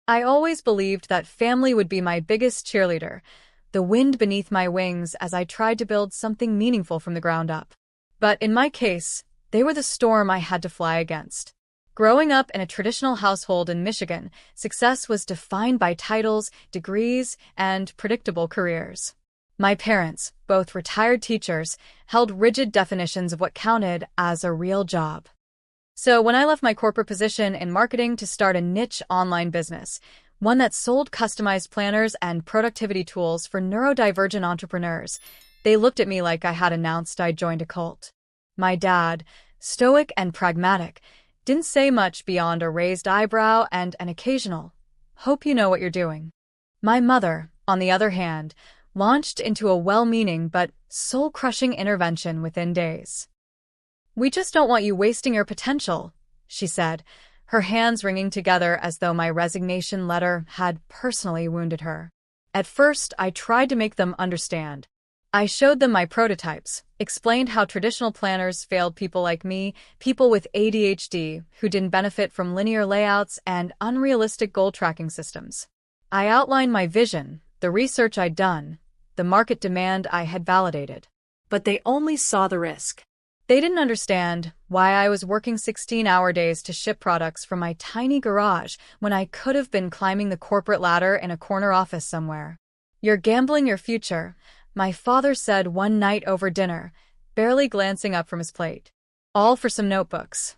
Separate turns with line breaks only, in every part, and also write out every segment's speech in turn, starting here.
I always believed that family would be my biggest cheerleader, the wind beneath my wings as I tried to build something meaningful from the ground up. But in my case, they were the storm I had to fly against. Growing up in a traditional household in Michigan, success was defined by titles, degrees, and predictable careers. My parents, both retired teachers, held rigid definitions of what counted as a real job. So when I left my corporate position in marketing to start a niche online business, one that sold customized planners and productivity tools for neurodivergent entrepreneurs, they looked at me like I had announced I'd joined a cult. My dad, stoic and pragmatic, didn't say much beyond a raised eyebrow and an occasional, "Hope you know what you're doing." My mother, on the other hand, launched into a well-meaning but soul-crushing intervention within days. "We just don't want you wasting your potential," she said, her hands wringing together as though my resignation letter had personally wounded her. At first, I tried to make them understand. I showed them my prototypes, explained how traditional planners failed people like me, people with ADHD who didn't benefit from linear layouts and unrealistic goal tracking systems. I outlined my vision, the research I'd done, the market demand I had validated. But they only saw the risk. They didn't understand why I was working 16-hour days to ship products from my tiny garage when I could have been climbing the corporate ladder in a corner office somewhere. "You're gambling your future," my father said one night over dinner, barely glancing up from his plate. "All for some notebooks."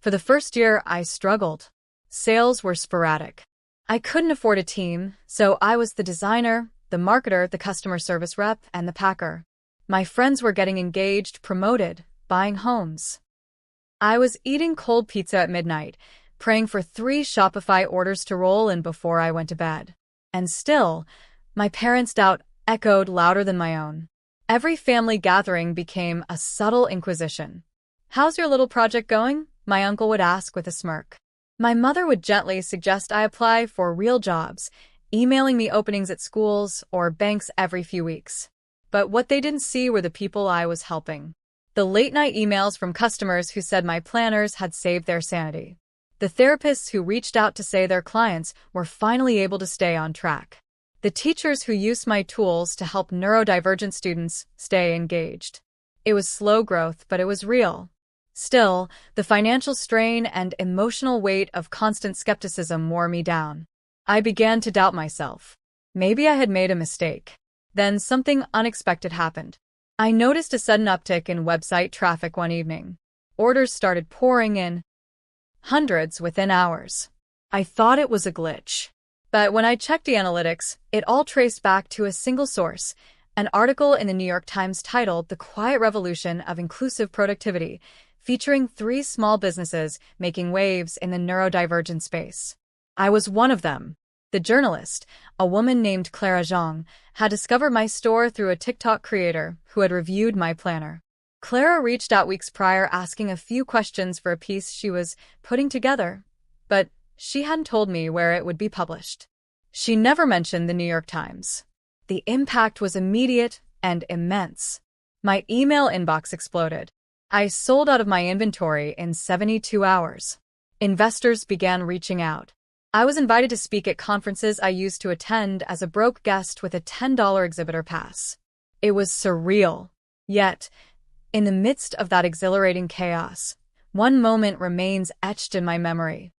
For the first year, I struggled. Sales were sporadic. I couldn't afford a team, so I was the designer, the marketer, the customer service rep, and the packer. My friends were getting engaged, promoted, buying homes. I was eating cold pizza at midnight, praying for 3 Shopify orders to roll in before I went to bed. And still, my parents' doubt echoed louder than my own. Every family gathering became a subtle inquisition. "How's your little project going?" my uncle would ask with a smirk. My mother would gently suggest I apply for real jobs, emailing me openings at schools or banks every few weeks. But what they didn't see were the people I was helping. The late-night emails from customers who said my planners had saved their sanity. The therapists who reached out to say their clients were finally able to stay on track. The teachers who used my tools to help neurodivergent students stay engaged. It was slow growth, but it was real. Still, the financial strain and emotional weight of constant skepticism wore me down. I began to doubt myself. Maybe I had made a mistake. Then something unexpected happened. I noticed a sudden uptick in website traffic one evening. Orders started pouring in, hundreds within hours. I thought it was a glitch. But when I checked the analytics, it all traced back to a single source, an article in the New York Times titled "The Quiet Revolution of Inclusive Productivity," featuring 3 small businesses making waves in the neurodivergent space. I was one of them. The journalist, a woman named Clara Zhang, had discovered my store through a TikTok creator who had reviewed my planner. Clara reached out weeks prior asking a few questions for a piece she was putting together, but she hadn't told me where it would be published. She never mentioned the New York Times. The impact was immediate and immense. My email inbox exploded. I sold out of my inventory in 72 hours. Investors began reaching out. I was invited to speak at conferences I used to attend as a broke guest with a $10 exhibitor pass. It was surreal. Yet, in the midst of that exhilarating chaos, one moment remains etched in my memory.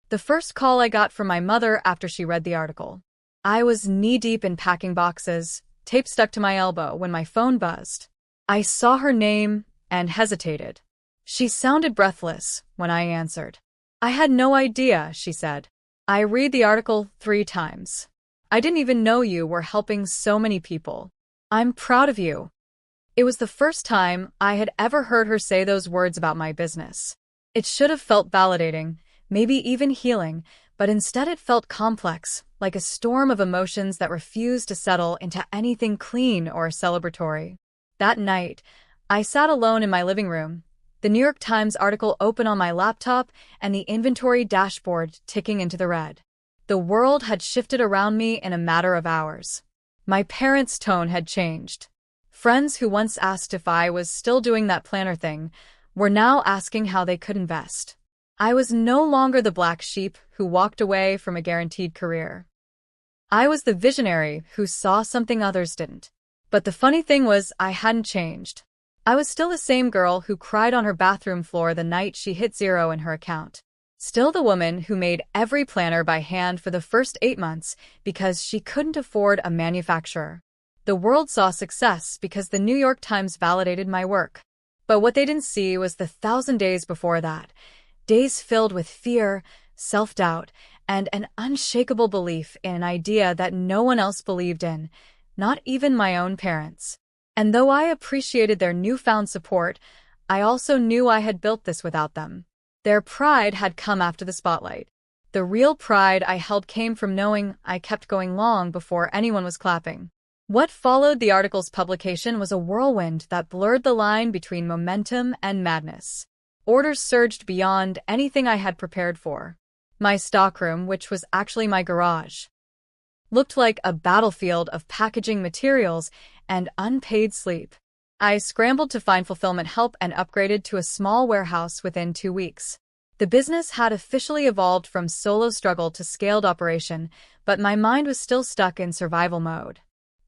The first call I got from my mother after she read the article. I was knee-deep in packing boxes, tape stuck to my elbow when my phone buzzed. I saw her name and hesitated. She sounded breathless when I answered. "I had no idea," she said. "I read the article 3 times. I didn't even know you were helping so many people. I'm proud of you." It was the first time I had ever heard her say those words about my business. It should have felt validating, maybe even healing, but instead it felt complex, like a storm of emotions that refused to settle into anything clean or celebratory. That night, I sat alone in my living room, the New York Times article open on my laptop and the inventory dashboard ticking into the red. The world had shifted around me in a matter of hours. My parents' tone had changed. Friends who once asked if I was still doing that planner thing were now asking how they could invest. I was no longer the black sheep who walked away from a guaranteed career. I was the visionary who saw something others didn't. But the funny thing was, I hadn't changed. I was still the same girl who cried on her bathroom floor the night she hit zero in her account. Still the woman who made every planner by hand for the first 8 months because she couldn't afford a manufacturer. The world saw success because the New York Times validated my work. But what they didn't see was the 1,000 days before that. Days filled with fear, self-doubt, and an unshakable belief in an idea that no one else believed in, not even my own parents. And though I appreciated their newfound support, I also knew I had built this without them. Their pride had come after the spotlight. The real pride I held came from knowing I kept going long before anyone was clapping. What followed the article's publication was a whirlwind that blurred the line between momentum and madness. Orders surged beyond anything I had prepared for. My stockroom, which was actually my garage, looked like a battlefield of packaging materials and unpaid sleep. I scrambled to find fulfillment help and upgraded to a small warehouse within 2 weeks. The business had officially evolved from solo struggle to scaled operation, but my mind was still stuck in survival mode.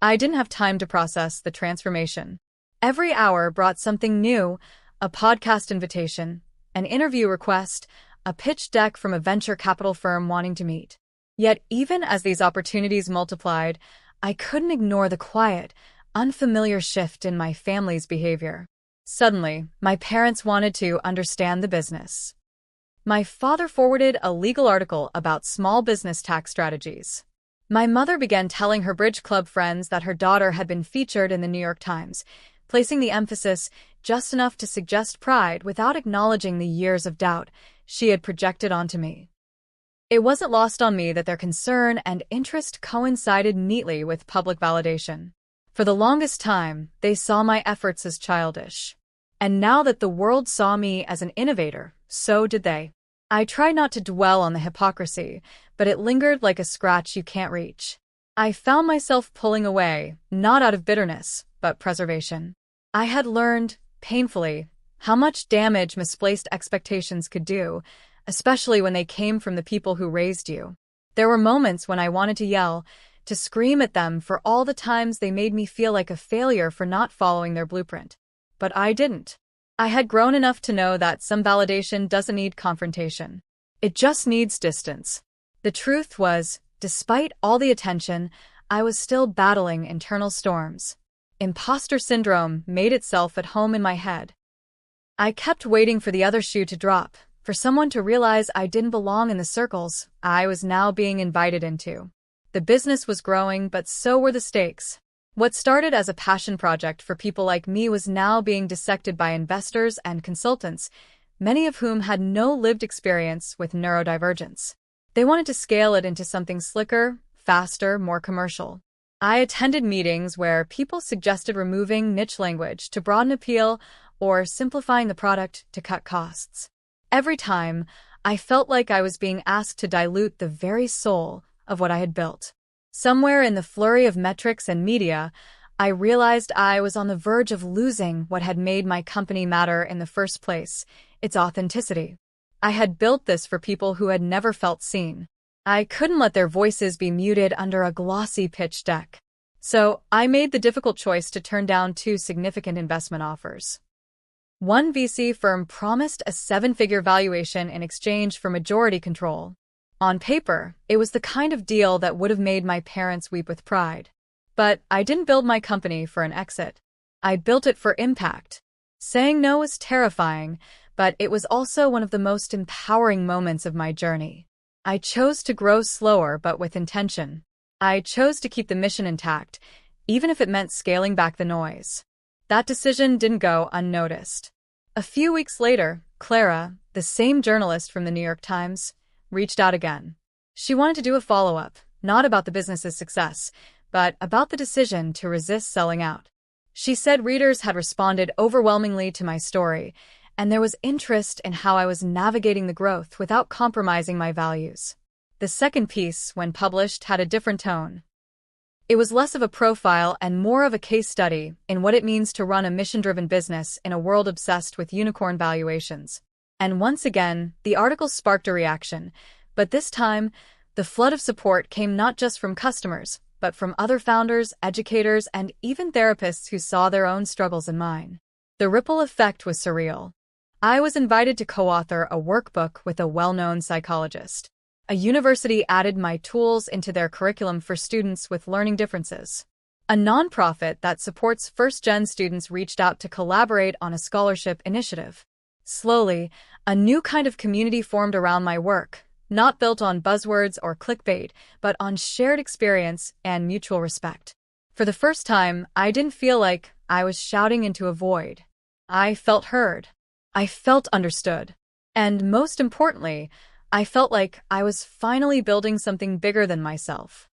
I didn't have time to process the transformation. Every hour brought something new: a podcast invitation, an interview request, a pitch deck from a venture capital firm wanting to meet. Yet even as these opportunities multiplied, I couldn't ignore the quiet, unfamiliar shift in my family's behavior. Suddenly, my parents wanted to understand the business. My father forwarded a legal article about small business tax strategies. My mother began telling her Bridge Club friends that her daughter had been featured in the New York Times, placing the emphasis just enough to suggest pride without acknowledging the years of doubt she had projected onto me. It wasn't lost on me that their concern and interest coincided neatly with public validation. For the longest time, they saw my efforts as childish. And now that the world saw me as an innovator, so did they. I tried not to dwell on the hypocrisy, but it lingered like a scratch you can't reach. I found myself pulling away, not out of bitterness, but preservation. I had learned, painfully, how much damage misplaced expectations could do, especially when they came from the people who raised you. There were moments when I wanted to yell, to scream at them for all the times they made me feel like a failure for not following their blueprint. But I didn't. I had grown enough to know that some validation doesn't need confrontation. It just needs distance. The truth was, despite all the attention, I was still battling internal storms. Imposter syndrome made itself at home in my head. I kept waiting for the other shoe to drop, for someone to realize I didn't belong in the circles I was now being invited into. The business was growing, but so were the stakes. What started as a passion project for people like me was now being dissected by investors and consultants, many of whom had no lived experience with neurodivergence. They wanted to scale it into something slicker, faster, more commercial. I attended meetings where people suggested removing niche language to broaden appeal or simplifying the product to cut costs. Every time, I felt like I was being asked to dilute the very soul of what I had built. Somewhere in the flurry of metrics and media, I realized I was on the verge of losing what had made my company matter in the first place: its authenticity. I had built this for people who had never felt seen. I couldn't let their voices be muted under a glossy pitch deck. So I made the difficult choice to turn down 2 significant investment offers. One VC firm promised a 7-figure valuation in exchange for majority control. On paper, it was the kind of deal that would have made my parents weep with pride. But I didn't build my company for an exit. I built it for impact. Saying no was terrifying, but it was also one of the most empowering moments of my journey. I chose to grow slower but with intention. I chose to keep the mission intact, even if it meant scaling back the noise. That decision didn't go unnoticed. A few weeks later, Clara, the same journalist from the New York Times, reached out again. She wanted to do a follow-up, not about the business's success, but about the decision to resist selling out. She said readers had responded overwhelmingly to my story, and there was interest in how I was navigating the growth without compromising my values. The second piece, when published, had a different tone. It was less of a profile and more of a case study in what it means to run a mission-driven business in a world obsessed with unicorn valuations. And once again, the article sparked a reaction, but this time, the flood of support came not just from customers, but from other founders, educators, and even therapists who saw their own struggles in mine. The ripple effect was surreal. I was invited to co-author a workbook with a well-known psychologist. A university added my tools into their curriculum for students with learning differences. A nonprofit that supports first-gen students reached out to collaborate on a scholarship initiative. Slowly, a new kind of community formed around my work, not built on buzzwords or clickbait, but on shared experience and mutual respect. For the first time, I didn't feel like I was shouting into a void. I felt heard. I felt understood. And most importantly, I felt like I was finally building something bigger than myself.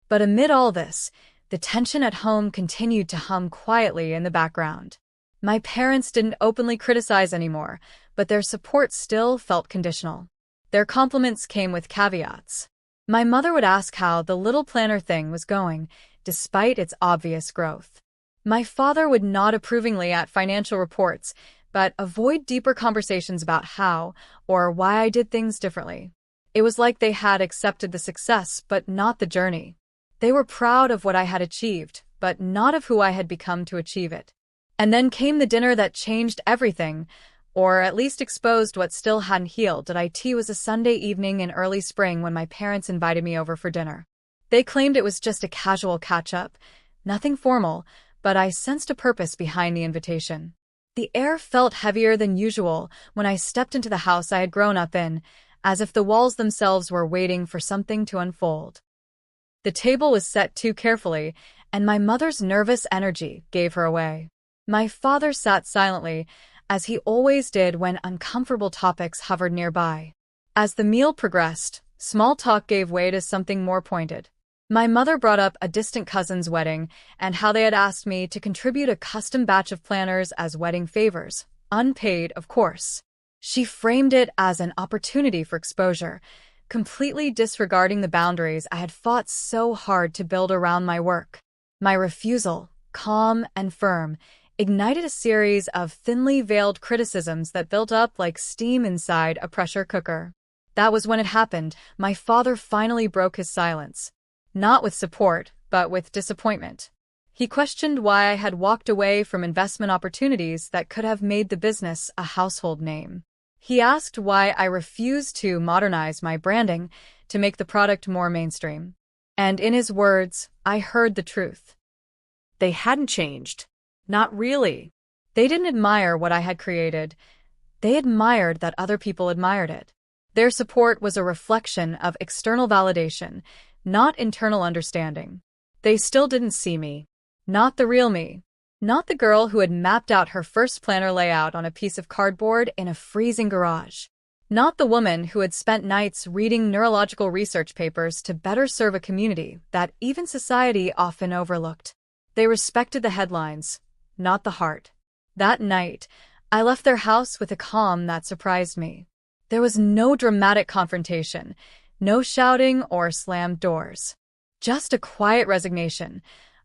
But amid all this, the tension at home continued to hum quietly in the background. My parents didn't openly criticize anymore, but their support still felt conditional. Their compliments came with caveats. My mother would ask how the little planner thing was going, despite its obvious growth. My father would nod approvingly at financial reports, but avoid deeper conversations about how or why I did things differently. It was like they had accepted the success, but not the journey. They were proud of what I had achieved, but not of who I had become to achieve it. And then came the dinner that changed everything, or at least exposed what still hadn't healed. It was a Sunday evening in early spring when my parents invited me over for dinner. They claimed it was just a casual catch-up, nothing formal, but I sensed a purpose behind the invitation. The air felt heavier than usual when I stepped into the house I had grown up in, as if the walls themselves were waiting for something to unfold. The table was set too carefully, and my mother's nervous energy gave her away. My father sat silently, as he always did when uncomfortable topics hovered nearby. As the meal progressed, small talk gave way to something more pointed. My mother brought up a distant cousin's wedding and how they had asked me to contribute a custom batch of planners as wedding favors, unpaid, of course. She framed it as an opportunity for exposure, completely disregarding the boundaries I had fought so hard to build around my work. My refusal, calm and firm, ignited a series of thinly veiled criticisms that built up like steam inside a pressure cooker. That was when it happened. My father finally broke his silence. Not with support, but with disappointment. He questioned why I had walked away from investment opportunities that could have made the business a household name. He asked why I refused to modernize my branding to make the product more mainstream. And in his words, I heard the truth. They hadn't changed. Not really. They didn't admire what I had created. They admired that other people admired it. Their support was a reflection of external validation, not internal understanding. They still didn't see me. Not the real me. Not the girl who had mapped out her first planner layout on a piece of cardboard in a freezing garage. Not the woman who had spent nights reading neurological research papers to better serve a community that even society often overlooked. They respected the headlines, not the heart. That night, I left their house with a calm that surprised me. There was no dramatic confrontation, no shouting or slammed doors. Just a quiet resignation,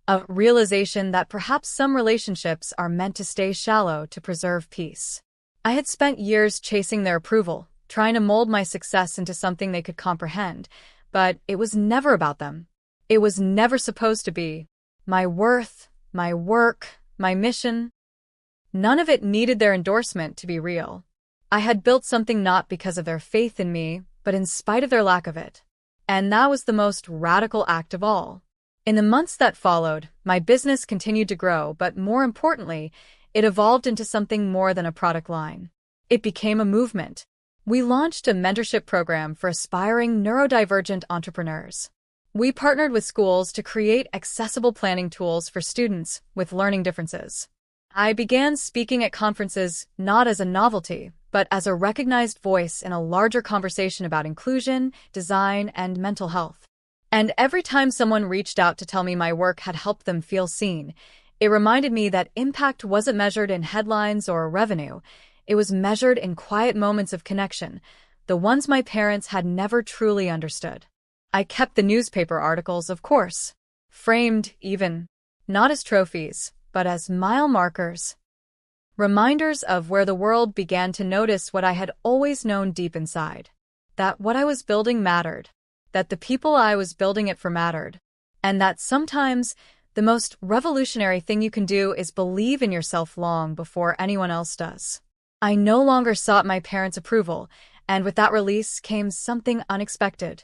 a realization that perhaps some relationships are meant to stay shallow to preserve peace. I had spent years chasing their approval, trying to mold my success into something they could comprehend, but it was never about them. It was never supposed to be. My worth, my work, my mission, none of it needed their endorsement to be real. I had built something not because of their faith in me, but in spite of their lack of it. And that was the most radical act of all. In the months that followed, my business continued to grow, but more importantly, it evolved into something more than a product line. It became a movement. We launched a mentorship program for aspiring neurodivergent entrepreneurs. We partnered with schools to create accessible planning tools for students with learning differences. I began speaking at conferences not as a novelty, but as a recognized voice in a larger conversation about inclusion, design, and mental health. And every time someone reached out to tell me my work had helped them feel seen, it reminded me that impact wasn't measured in headlines or revenue. It was measured in quiet moments of connection, the ones my parents had never truly understood. I kept the newspaper articles, of course, framed even, not as trophies, but as mile markers. Reminders of where the world began to notice what I had always known deep inside. That what I was building mattered. That the people I was building it for mattered. And that sometimes the most revolutionary thing you can do is believe in yourself long before anyone else does. I no longer sought my parents' approval, and with that release came something unexpected.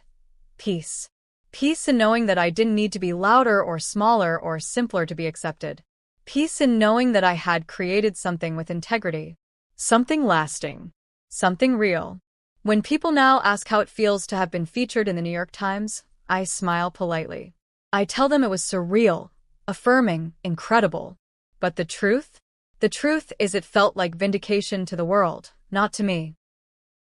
Peace. Peace in knowing that I didn't need to be louder or smaller or simpler to be accepted. Peace in knowing that I had created something with integrity. Something lasting. Something real. When people now ask how it feels to have been featured in the New York Times, I smile politely. I tell them it was surreal, affirming, incredible. But the truth? The truth is it felt like vindication to the world, not to me.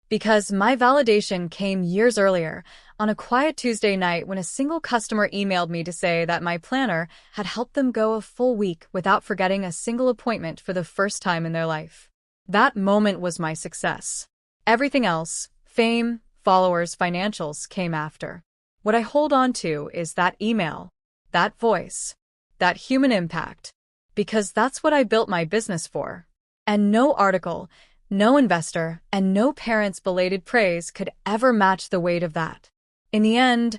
Because my validation came years earlier, on a quiet Tuesday night when a single customer emailed me to say that my planner had helped them go a full week without forgetting a single appointment for the first time in their life. That moment was my success. Everything else, fame, followers, financials, came after. What I hold on to is that email, that voice, that human impact, because that's what I built my business for. And no article, no investor, and no parent's belated praise could ever match the weight of that. In the end,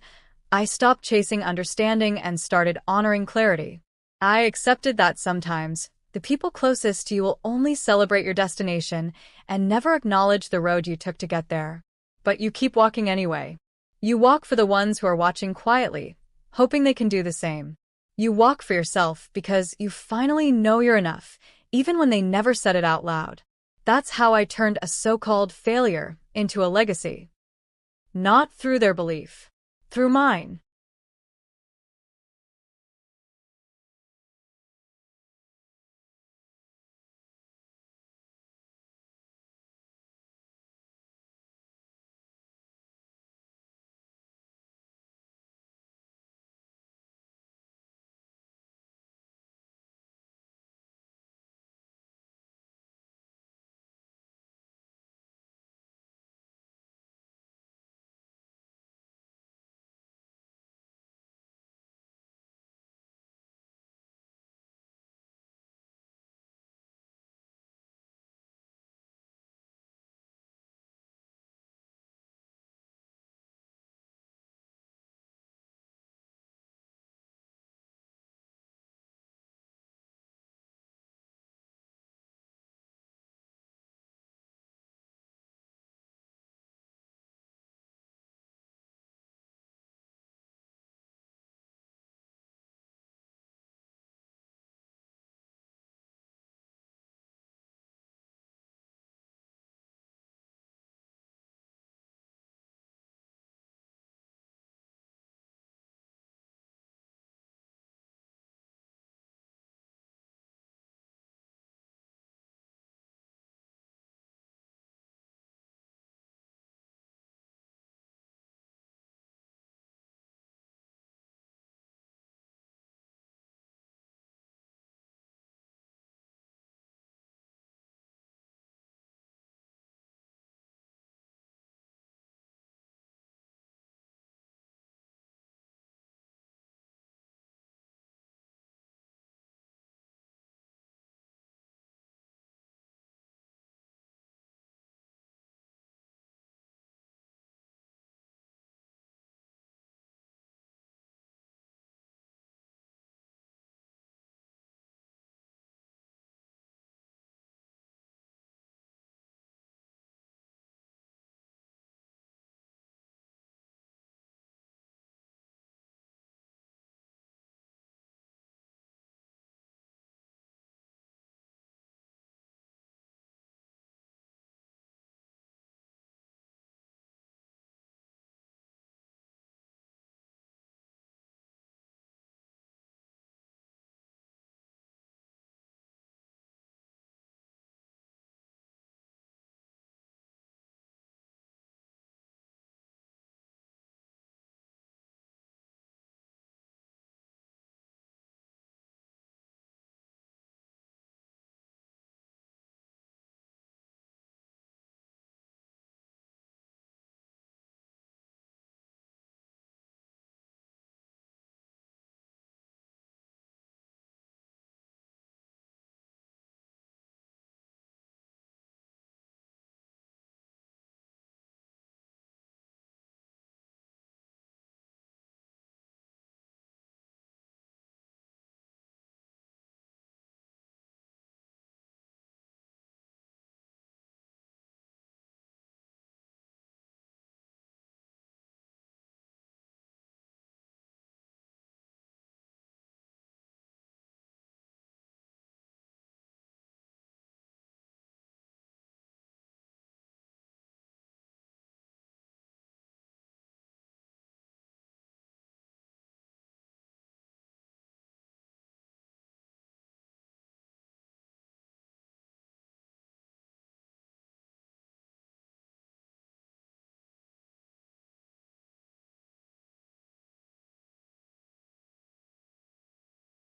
I stopped chasing understanding and started honoring clarity. I accepted that sometimes the people closest to you will only celebrate your destination and never acknowledge the road you took to get there. But you keep walking anyway. You walk for the ones who are watching quietly, hoping they can do the same. You walk for yourself because you finally know you're enough, even when they never said it out loud. That's how I turned a so-called failure into a legacy. Not through their belief, through mine.